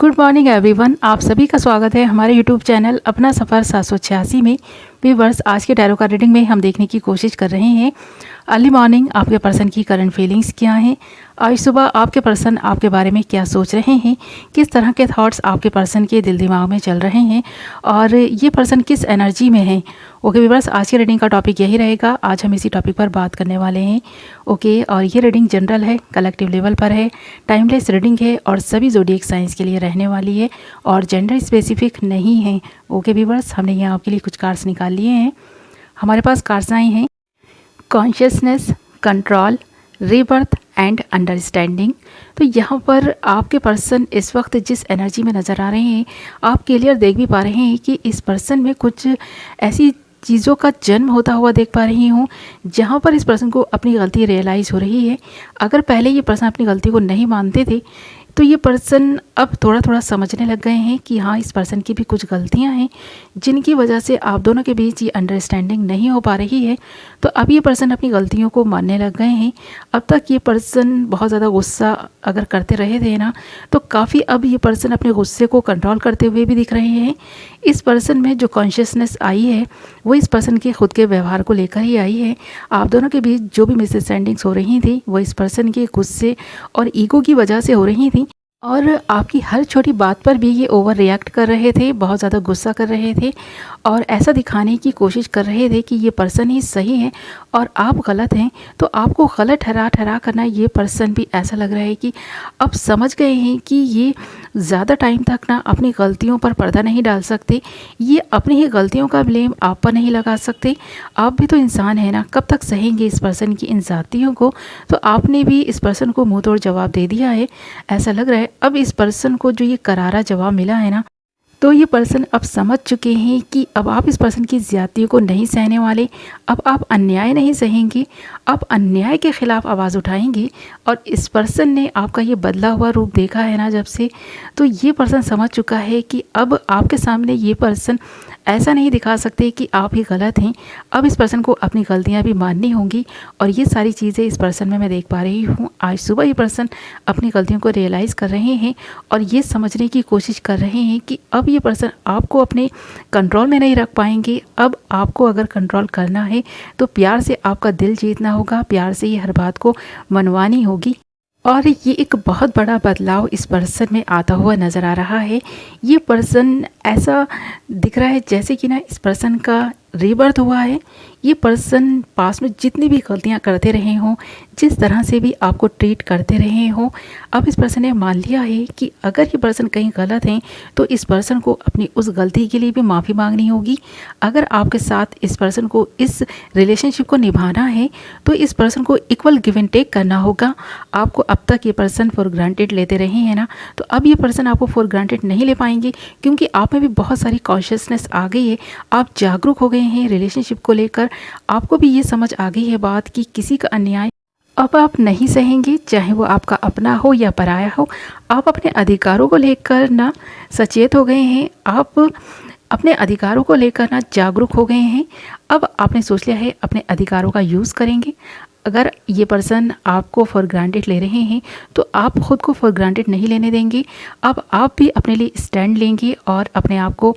Good morning everyone. आप सभी का स्वागत है हमारे यूट्यूब चैनल अपना सफ़र 786 में। व्यूअर्स, आज के टैरो कार्ड रीडिंग में हम देखने की कोशिश कर रहे हैं अर्ली मॉर्निंग आपके पर्सन की करंट फीलिंग्स क्या हैं। आज सुबह आपके पर्सन आपके बारे में क्या सोच रहे हैं, किस तरह के थॉट्स आपके पर्सन के दिल दिमाग में चल रहे हैं और ये पर्सन किस एनर्जी में है। ओके व्यूअर्स, आज की रीडिंग का टॉपिक यही रहेगा। आज हम इसी टॉपिक पर बात करने वाले हैं। ओके, और ये रीडिंग जनरल है, कलेक्टिव लेवल पर है, टाइमलेस रीडिंग है और सभी ज़ोडिएक साइंस के लिए रहने वाली है और जेंडर स्पेसिफिक नहीं है। ओके व्यूअर्स, हमने यहाँ आपके लिए कुछ कार्ड्स निकाल लिए हैं। हमारे पास कार्ड्स आए हैं consciousness, control, rebirth and understanding. तो यहाँ पर आपके पर्सन इस वक्त जिस एनर्जी में नज़र आ रहे हैं, आप क्लियर देख भी पा रहे हैं कि इस पर्सन में कुछ ऐसी चीज़ों का जन्म होता हुआ देख पा रही हूँ जहाँ पर इस पर्सन को अपनी गलती रियलाइज़ हो रही है। अगर पहले ये पर्सन अपनी गलती को नहीं मानते थे तो ये पर्सन अब थोड़ा थोड़ा समझने लग गए हैं कि हाँ, इस पर्सन की भी कुछ गलतियाँ हैं जिनकी वजह से आप दोनों के बीच ये अंडरस्टैंडिंग नहीं हो पा रही है। तो अब ये पर्सन अपनी गलतियों को मानने लग गए हैं। अब तक ये पर्सन बहुत ज़्यादा गुस्सा अगर करते रहे थे ना, तो काफ़ी अब ये पर्सन अपने गुस्से को कंट्रोल करते हुए भी दिख रहे हैं। इस पर्सन में जो कॉन्शियसनेस आई है वो इस पर्सन के खुद के व्यवहार को लेकर ही आई है। आप दोनों के बीच जो भी मिसअंडरस्टैंडिंग्स हो रही थी वो इस पर्सन के गुस्से और ईगो की वजह से हो रही थी और आपकी हर छोटी बात पर भी ये ओवर रिएक्ट कर रहे थे, बहुत ज़्यादा गुस्सा कर रहे थे और ऐसा दिखाने की कोशिश कर रहे थे कि ये पर्सन ही सही है और आप गलत हैं। तो आपको गलत ठहरा करना ये पर्सन भी ऐसा लग रहा है कि अब समझ गए हैं कि ये ज़्यादा टाइम तक ना अपनी गलतियों पर पर्दा नहीं डाल सकते। ये अपनी ही गलतियों का ब्लेम आप पर नहीं लगा सकते। आप भी तो इंसान है ना, कब तक सहेंगे इस पर्सन की इन ज़ातियों को। तो आपने भी इस पर्सन को मुँह तोड़ जवाब दे दिया है। ऐसा लग रहा है अब इस पर्सन को जो ये करारा जवाब मिला है ना, तो ये पर्सन अब समझ चुके हैं कि अब आप इस पर्सन की ज़्यादतियों को नहीं सहने वाले। अब आप अन्याय नहीं सहेंगे, अब अन्याय के ख़िलाफ़ आवाज़ उठाएंगे। और इस पर्सन ने आपका ये बदला हुआ रूप देखा है ना जब से, तो ये पर्सन समझ चुका है कि अब आपके सामने ये पर्सन ऐसा नहीं दिखा सकते कि आप ही गलत हैं। अब इस पर्सन को अपनी गलतियां भी माननी होंगी और ये सारी चीज़ें इस पर्सन में मैं देख पा रही हूँ। आज सुबह ये पर्सन अपनी गलतियों को रियलाइज़ कर रहे हैं और ये समझने की कोशिश कर रहे हैं कि अब ये पर्सन आपको अपने कंट्रोल में नहीं रख पाएंगे। अब आपको अगर कंट्रोल करना है तो प्यार से आपका दिल जीतना होगा, प्यार से ये हर बात को मनवानी होगी। और ये एक बहुत बड़ा बदलाव इस पर्सन में आता हुआ नज़र आ रहा है। ये पर्सन ऐसा दिख रहा है जैसे कि ना इस पर्सन का रीबर्थ हुआ है। ये पर्सन पास में जितनी भी गलतियां करते रहे हों, जिस तरह से भी आपको ट्रीट करते रहे हों, अब इस पर्सन ने मान लिया है कि अगर ये पर्सन कहीं गलत हैं तो इस पर्सन को अपनी उस गलती के लिए भी माफ़ी मांगनी होगी। अगर आपके साथ इस पर्सन को इस रिलेशनशिप को निभाना है तो इस पर्सन को इक्वल गिव एंड टेक करना होगा। आपको अब तक ये पर्सन फॉर ग्रांटेड लेते रहे हैं ना, तो अब ये पर्सन आपको फॉर ग्रांटेड नहीं ले पाएंगे क्योंकि आप में भी बहुत सारी कॉन्शियसनेस आ गई है। आप जागरूक हो गए हैं रिलेशनशिप को लेकर। आपको भी ये समझ आ गई है बात कि किसी का अन्याय अब आप नहीं सहेंगे, चाहे वो आपका अपना हो या पराया हो। आप अपने अधिकारों को लेकर ना सचेत हो गए हैं, आप अपने अधिकारों को लेकर ना जागरूक हो गए हैं। अब आपने सोच लिया है अपने अधिकारों का यूज़ करेंगे। अगर ये पर्सन आपको फॉर ग्रांटेड ले रहे हैं तो आप ख़ुद को फॉर ग्रांटेड नहीं लेने देंगे। अब आप भी अपने लिए स्टैंड लेंगे और अपने आप को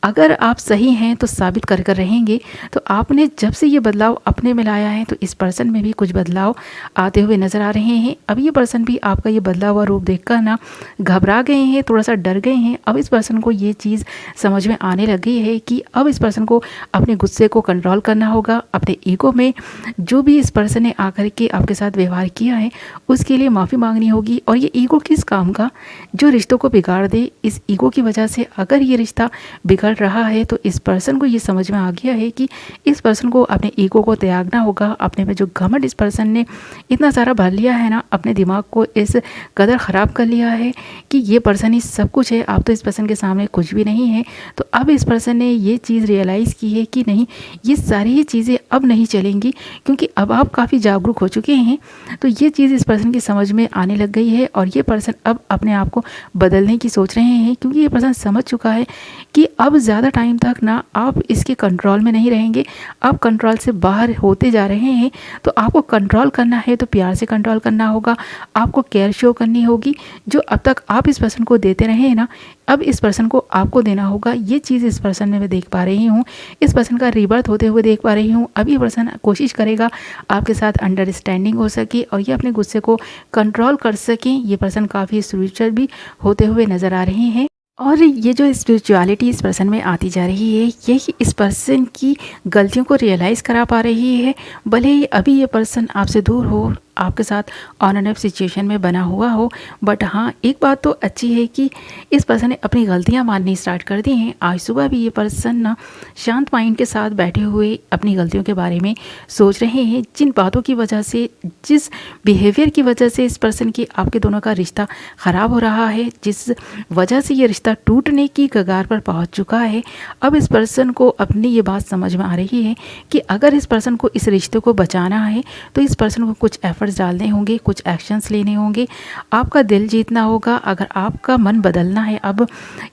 अगर आप सही हैं तो साबित कर कर रहेंगे। तो आपने जब से ये बदलाव अपने में लाया है तो इस पर्सन में भी कुछ बदलाव आते हुए नज़र आ रहे हैं। अब ये पर्सन भी आपका ये बदला हुआ रूप देखकर ना घबरा गए हैं, थोड़ा सा डर गए हैं। अब इस पर्सन को ये चीज़ समझ में आने लग गई है कि अब इस पर्सन को अपने गुस्से को कंट्रोल करना होगा। अपने ईगो में जो भी इस पर्सन ने आकर के आपके साथ व्यवहार किया है उसके लिए माफ़ी मांगनी होगी। और ये ईगो किस काम का, जो रिश्तों को बिगाड़ दे। इस ईगो की वजह से अगर ये रिश्ता बिगड़ रहा है तो इस पर्सन को ये समझ में आ गया है कि इस पर्सन को अपने ईगो को त्यागना होगा। अपने में जो घमंड इस पर्सन ने इतना सारा भर लिया है ना, अपने दिमाग को इस कदर ख़राब कर लिया है कि ये पर्सन ही सब कुछ है, आप तो इस पर्सन के सामने कुछ भी नहीं है। तो अब इस पर्सन ने ये चीज़ रियलाइज़ की है कि नहीं, ये सारी ही चीज़ें अब नहीं चलेंगी क्योंकि अब आप काफ़ी काफ़ी जागरूक हो चुके हैं। तो ये चीज़ इस पर्सन की समझ में आने लग गई है और ये पर्सन अब अपने आप को बदलने की सोच रहे हैं, क्योंकि ये पर्सन समझ चुका है कि अब ज़्यादा टाइम तक ना आप इसके कंट्रोल में नहीं रहेंगे, आप कंट्रोल से बाहर होते जा रहे हैं। तो आपको कंट्रोल करना है तो प्यार से कंट्रोल करना होगा, आपको केयर शो करनी होगी। जो अब तक आप इस पर्सन को देते रहे हैं ना, अब इस पर्सन को आपको देना होगा। ये चीज़ इस पर्सन में मैं देख पा रही हूँ, इस पर्सन का रिबर्थ होते हुए देख पा रही हूँ। अब ये पर्सन कोशिश करेगा आपके साथ अंडरस्टैंडिंग हो सके और ये अपने गुस्से को कंट्रोल कर सकें। ये पर्सन काफ़ी स्पिरिचुअल भी होते हुए नज़र आ रहे हैं और ये जो स्पिरिचुअलिटी इस पर्सन में आती जा रही है, यही इस पर्सन की गलतियों को रियलाइज़ करा पा रही है। भले ही अभी ये पर्सन आपसे दूर हो, आपके साथ ऑन एंड ऑफ सिचुएशन में बना हुआ हो, बट हाँ एक बात तो अच्छी है कि इस पर्सन ने अपनी गलतियां माननी स्टार्ट कर दी हैं। आज सुबह भी ये पर्सन ना शांत माइंड के साथ बैठे हुए अपनी गलतियों के बारे में सोच रहे हैं। जिन बातों की वजह से, जिस बिहेवियर की वजह से इस पर्सन की आपके दोनों का रिश्ता ख़राब हो रहा है, जिस वजह से ये रिश्ता टूटने की कगार पर पहुँच चुका है, अब इस पर्सन को अपनी ये बात समझ में आ रही है कि अगर इस पर्सन को इस रिश्ते को बचाना है तो इस पर्सन को कुछ एफर्ट्स डालने होंगे, कुछ एक्शंस लेने होंगे, आपका दिल जीतना होगा। अगर आपका मन बदलना है अब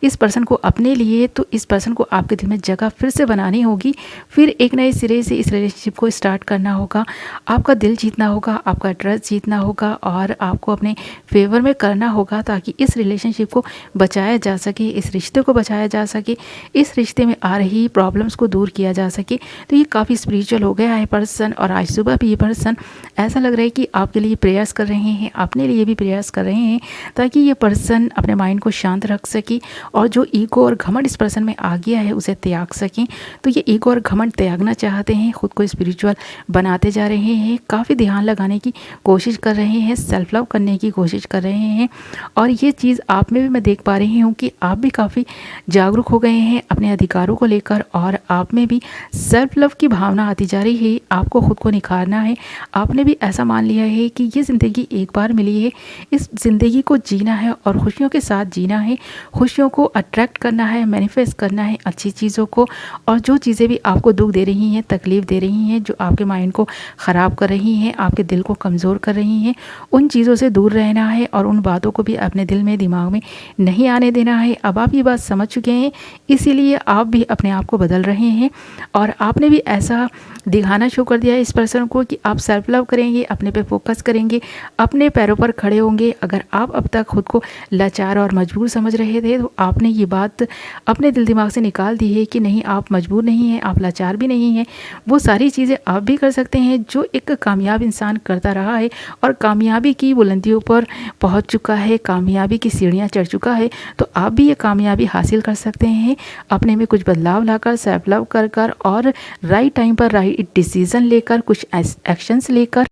इस पर्सन को अपने लिए, तो इस पर्सन को आपके दिल में जगह फिर से बनानी होगी, फिर एक नए सिरे से इस रिलेशनशिप को स्टार्ट करना होगा। आपका दिल जीतना होगा, आपका ट्रस्ट जीतना होगा और आपको अपने फेवर में करना होगा ताकि इस रिलेशनशिप को बचाया जा सके, इस रिश्ते को बचाया जा सके, इस रिश्ते में आ रही प्रॉब्लम्स को दूर किया जा सके। तो ये काफ़ी स्पिरिचुअल हो गया है पर्सन और आज सुबह भी ये पर्सन ऐसा लग रहा है कि आपके लिए प्रेयर्स कर रहे हैं, अपने लिए भी प्रेयर्स कर रहे हैं ताकि ये पर्सन अपने माइंड को शांत रख सके और जो ईगो और घमंड इस पर्सन में आ गया है उसे त्याग सकें। तो ये ईगो और घमंड त्यागना चाहते हैं, खुद को स्पिरिचुअल बनाते जा रहे हैं, काफ़ी ध्यान लगाने की कोशिश कर रहे हैं, सेल्फ लव करने की कोशिश कर रहे हैं। और ये चीज़ आप में भी मैं देख पा रही हूँ कि आप भी काफ़ी जागरूक हो गए हैं अपने अधिकारों को लेकर और आप में भी सेल्फ लव की भावना आती जा रही है। आपको खुद को निखारना है, आपने भी ऐसा मान लिया है कि ये ज़िंदगी एक बार मिली है, इस ज़िंदगी को जीना है और खुशियों के साथ जीना है, खुशियों को अट्रैक्ट करना है, मैनिफेस्ट करना है अच्छी चीज़ों को। और जो चीज़ें भी आपको दुख दे रही हैं, तकलीफ़ दे रही हैं, जो आपके माइंड को ख़राब कर रही हैं, आपके दिल को कमज़ोर कर रही हैं, उन चीज़ों से दूर रहना है और उन बातों को भी अपने दिल में, दिमाग में नहीं आने देना है। अब आप ये बात समझ चुके हैं, इसीलिए आप भी अपने आप को बदल रहे हैं और आपने भी ऐसा दिखाना शुरू कर दिया है इस पर्सन को कि आप सेल्फ लव करेंगे, अपने पे फोकस करेंगे, अपने पैरों पर खड़े होंगे। अगर आप अब तक खुद को लाचार और मजबूर समझ रहे थे तो आपने ये बात अपने दिल दिमाग से निकाल दी है कि नहीं, आप मजबूर नहीं हैं, आप लाचार भी नहीं हैं। वो सारी चीज़ें आप भी कर सकते हैं जो एक कामयाब इंसान करता रहा है और कामयाबी की बुलंदियों पर पहुंच चुका है, कामयाबी की सीढ़ियां चढ़ चुका है। तो आप भी ये कामयाबी हासिल कर सकते हैं अपने में कुछ बदलाव लाकर, सेल्फ लव कर और राइट टाइम पर राइट डिसीज़न लेकर, कुछ एक्शंस लेकर।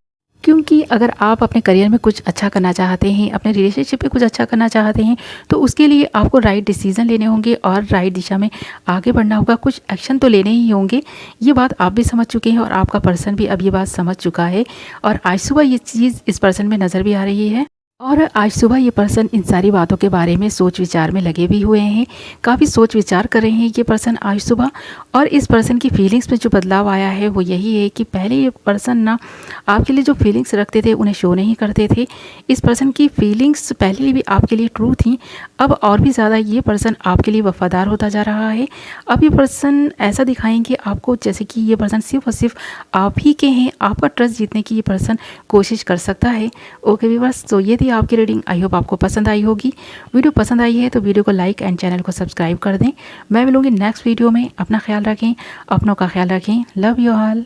क्योंकि अगर आप अपने करियर में कुछ अच्छा करना चाहते हैं, अपने रिलेशनशिप में कुछ अच्छा करना चाहते हैं, तो उसके लिए आपको राइट डिसीज़न लेने होंगे और राइट दिशा में आगे बढ़ना होगा, कुछ एक्शन तो लेने ही होंगे। ये बात आप भी समझ चुके हैं और आपका पर्सन भी अब ये बात समझ चुका है और आज सुबह ये चीज़ इस पर्सन में नज़र भी आ रही है। और आज सुबह ये पर्सन इन सारी बातों के बारे में सोच विचार में लगे भी हुए हैं, काफ़ी सोच विचार कर रहे हैं ये पर्सन आज सुबह। और इस पर्सन की फीलिंग्स में जो बदलाव आया है वो यही है कि पहले ये पर्सन ना आपके लिए जो फीलिंग्स रखते थे उन्हें शो नहीं करते थे। इस पर्सन की फीलिंग्स पहले भी आपके लिए ट्रू थी, अब और भी ज़्यादा ये पर्सन आपके लिए वफ़ादार होता जा रहा है। अब ये पर्सन ऐसा दिखाएंगे आपको जैसे कि ये पर्सन सिर्फ और सिर्फ आप ही के हैं, आपका ट्रस्ट जीतने की ये पर्सन कोशिश कर सकता है। ओके व्यूअर्स, तो ये थी आपकी रीडिंग। आई होप आपको पसंद आई होगी। वीडियो पसंद आई है तो वीडियो को लाइक एंड चैनल को सब्सक्राइब कर दें। मैं मिलूंगी नेक्स्ट वीडियो में। अपना ख्याल रखें, अपनों का ख्याल रखें। Love you all.